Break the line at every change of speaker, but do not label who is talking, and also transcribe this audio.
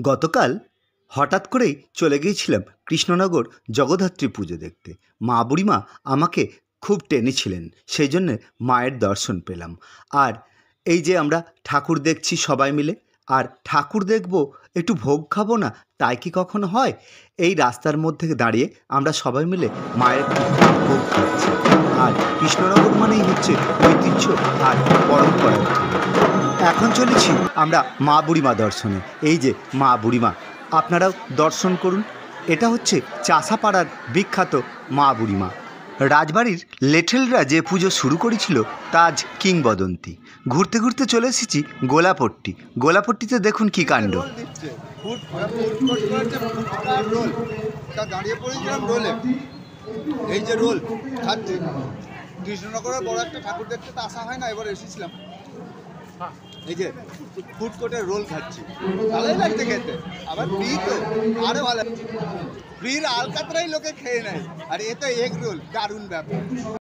গতকাল হঠাৎ করেই চলে গিয়েছিলাম কৃষ্ণনগর জগদ্ধাত্রী পুজো দেখতে। মা বুড়িমা আমাকে খুব টেনেছিলেন, সেই জন্যে মায়ের দর্শন পেলাম। আর এই যে আমরা ঠাকুর দেখছি সবাই মিলে, আর ঠাকুর দেখব একটু ভোগ খাবো না, তাই কি কখনো হয়? এই রাস্তার মধ্যে দাঁড়িয়ে আমরা সবাই মিলে মায়ের ভোগ খাচ্ছি। আর কৃষ্ণনগর মানেই হচ্ছে ঐতিহ্য আর পরম্পরা। এখন চলেছি আমরা মা বুড়িমা দর্শনে। এই যে মা বুড়িমা, আপনারাও দর্শন করুন। এটা হচ্ছে চাষাপাড়ার বিখ্যাত মা বুড়িমা। রাজবাড়ির লেঠেলরা যে পুজো শুরু করেছিল তা আজ কিংবদন্তি। ঘুরতে ঘুরতে চলে এসেছি গোলাপট্টি। গোলাপট্টিতে দেখুন কি কাণ্ড।
দাঁড়িয়ে পড়েছিলাম রোলে, এই যে রোল খাচ্ছি। কৃষ্ণনগরের বড় একটা ঠাকুর দেখতে তো আসা হয় না, এবার এসেছিলাম। এই যে ফুড কোর্টের রোল খাচ্ছি, ভালোই লাগছে খেতে। আবার ফ্রি তো আরো ভালো, ফ্রির আলকাতরাই লোকে খেয়ে নেয়, আর এ তো এগ রোল, দারুণ ব্যাপার।